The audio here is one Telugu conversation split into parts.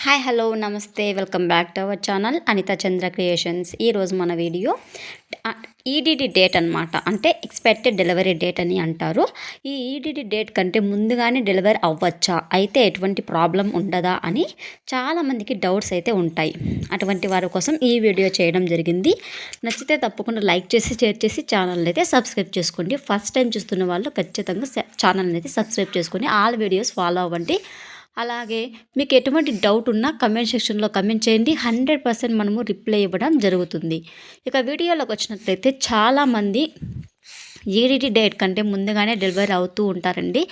హాయ్ హలో నమస్తే welcome back to our channel Anitha Chandra creations. ఈరోజు మన వీడియో ఈడిడి డేట్ అనమాట. అంటే ఎక్స్పెక్టెడ్ డెలివరీ డేట్ అని అంటారు. ఈ ఈడిడి డేట్ కంటే ముందుగానే డెలివరీ అవ్వచ్చా, అయితే ఎటువంటి ప్రాబ్లం ఉండదా అని చాలామందికి డౌట్స్ అయితే ఉంటాయి. అటువంటి వారి కోసం ఈ వీడియో చేయడం జరిగింది. నచ్చితే తప్పకుండా లైక్ చేసి షేర్ చేసి ఛానల్ని అయితే సబ్స్క్రైబ్ చేసుకోండి. ఫస్ట్ టైం చూస్తున్న వాళ్ళు ఖచ్చితంగా ఛానల్ని అయితే సబ్స్క్రైబ్ చేసుకొని ఆల్ వీడియోస్ ఫాలో అవ్వండి. అలాగే మీకు ఎటువంటి డౌట్ ఉన్నా కమెంట్ సెక్షన్లో కమెంట్ చేయండి. 100% మనము రిప్లై ఇవ్వడం జరుగుతుంది. ఇక వీడియోలోకి వచ్చినట్లయితే చాలామంది ఈడిడి డేట్ కంటే ముందుగానే డెలివరీ అవుతూ ఉంటారండి.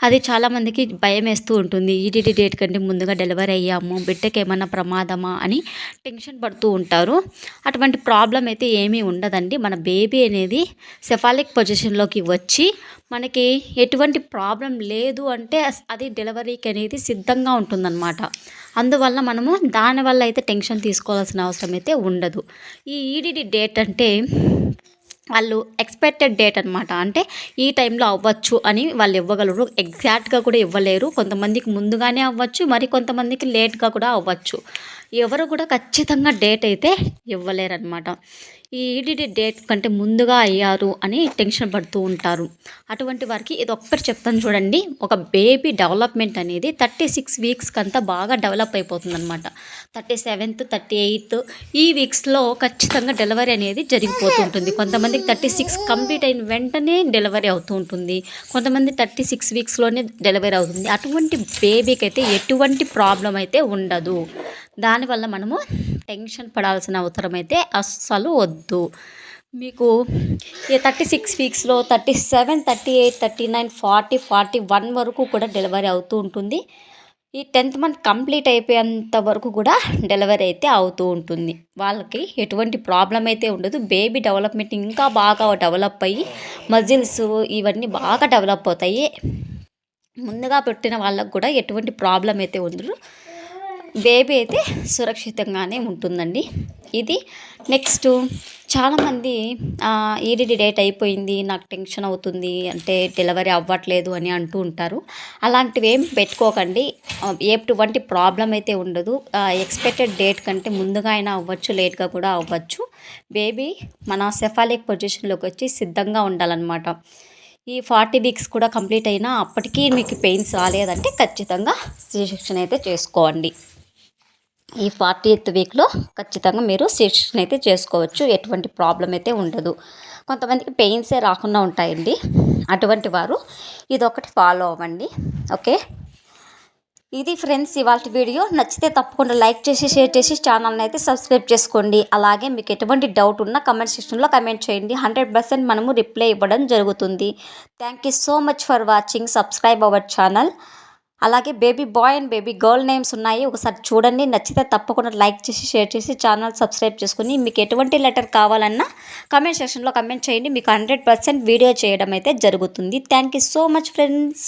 అది చాలామందికి భయం వేస్తూ ఉంటుంది. ఈడిడి డేట్ కంటే ముందుగా డెలివరీ అయ్యాము, బిడ్డకి ఏమన్నా ప్రమాదమా అని టెన్షన్ పడుతూ ఉంటారు. అటువంటి ప్రాబ్లం అయితే ఏమీ ఉండదండి. మన బేబీ అనేది సెఫాలిక్ పొజిషన్లోకి వచ్చి మనకి ఎటువంటి ప్రాబ్లం లేదు అంటే అది డెలివరీకి అనేది సిద్ధంగా ఉంటుందన్నమాట. అందువల్ల మనము దానివల్ల అయితే టెన్షన్ తీసుకోవాల్సిన అవసరం అయితే ఉండదు. ఈ ఈడిడి డేట్ అంటే వాళ్ళు ఎక్స్పెక్టెడ్ డేట్ అనమాట. అంటే ఈ టైంలో అవ్వచ్చు అని వాళ్ళు ఇవ్వగలరు. ఎగ్జాక్ట్గా కూడా ఇవ్వలేరు. కొంతమందికి ముందుగానే అవ్వచ్చు, మరి కొంతమందికి లేట్గా కూడా అవ్వచ్చు. ఎవరు కూడా ఖచ్చితంగా డేట్ అయితే ఇవ్వలేరన్నమాట. ఈ ఈడిడి డేట్ కంటే ముందుగా అయ్యారు అని టెన్షన్ పడుతూ ఉంటారు. అటువంటి వారికి ఇది ఒక్కటి చెప్తాను చూడండి. ఒక బేబీ డెవలప్మెంట్ అనేది 36 వీక్స్కి అంతా బాగా డెవలప్ అయిపోతుంది అనమాట. 37th 38th ఈ వీక్స్లో ఖచ్చితంగా డెలివరీ అనేది జరిగిపోతుంటుంది. కొంతమందికి 36 కంప్లీట్ అయిన వెంటనే డెలివరీ అవుతూ ఉంటుంది. కొంతమంది 36 వీక్స్లోనే డెలివరీ అవుతుంది. అటువంటి బేబీకి అయితే ఎటువంటి ప్రాబ్లం అయితే ఉండదు. దానివల్ల మనము టెన్షన్ పడాల్సిన అవసరం అయితే అస్సలు వద్దు. మీకు ఈ 36 వీక్స్లో 37, 38, 39, 40, 41 వరకు కూడా డెలివరీ అవుతూ ఉంటుంది. ఈ 10th మంత్ కంప్లీట్ అయిపోయేంత వరకు కూడా డెలివరీ అయితే అవుతూ ఉంటుంది. వాళ్ళకి ఎటువంటి ప్రాబ్లం అయితే ఉండదు. బేబీ డెవలప్మెంట్ ఇంకా బాగా డెవలప్ అయ్యి మజిల్స్ ఇవన్నీ బాగా డెవలప్ అవుతాయి. ముందుగా పుట్టిన వాళ్ళకు కూడా ఎటువంటి ప్రాబ్లం అయితే ఉండదు. బేబీ అయితే సురక్షితంగానే ఉంటుందండి. ఇది నెక్స్ట్ చాలామంది ఈడిడి డేట్ అయిపోయింది, నాకు టెన్షన్ అవుతుంది, అంటే డెలివరీ అవ్వట్లేదు అని అంటూ ఉంటారు. అలాంటివి ఏం పెట్టుకోకండి. ఎటువంటి ప్రాబ్లం అయితే ఉండదు. ఎక్స్పెక్టెడ్ డేట్ కంటే ముందుగా అయినా అవ్వచ్చు, లేట్గా కూడా అవ్వచ్చు. బేబీ మన సెఫాలిక్ పొజిషన్లోకి వచ్చి సిద్ధంగా ఉండాలన్నమాట. ఈ 40 వీక్స్ కూడా కంప్లీట్ అయినా అప్పటికీ మీకు పెయిన్స్ రాలేదంటే ఖచ్చితంగా సి-సెక్షన్ అయితే చేసుకోండి. ఈ 40th వీక్లో ఖచ్చితంగా మీరు సి-సెక్షన్ అయితే చేసుకోవచ్చు. ఎటువంటి ప్రాబ్లం అయితే ఉండదు. కొంతమందికి పెయిన్సే రాకుండా ఉంటాయండి. అటువంటి వారు ఇదొకటి ఫాలో అవ్వండి. ఓకే, ఇది ఫ్రెండ్స్ ఇవాళ వీడియో. నచ్చితే తప్పకుండా లైక్ చేసి షేర్ చేసి ఛానల్ని అయితే సబ్స్క్రైబ్ చేసుకోండి. అలాగే మీకు ఎటువంటి డౌట్ ఉన్నా కమెంట్ సెక్షన్లో కమెంట్ చేయండి. 100% మనము రిప్లై ఇవ్వడం జరుగుతుంది. Thank you so much for watching. Subscribe our channel. అలాగే baby boy and baby girl names ఉన్నాయి, ఒకసారి చూడండి. నచ్చితే తప్పకుండా లైక్ చేసి షేర్ చేసి ఛానల్ సబ్స్క్రైబ్ చేసుకుని మీకు ఎటువంటి లెటర్ కావాలన్నా కమెంట్ సెక్షన్లో కమెంట్ చేయండి. మీకు 100% వీడియో చేయడం అయితే జరుగుతుంది. Thank you so much friends.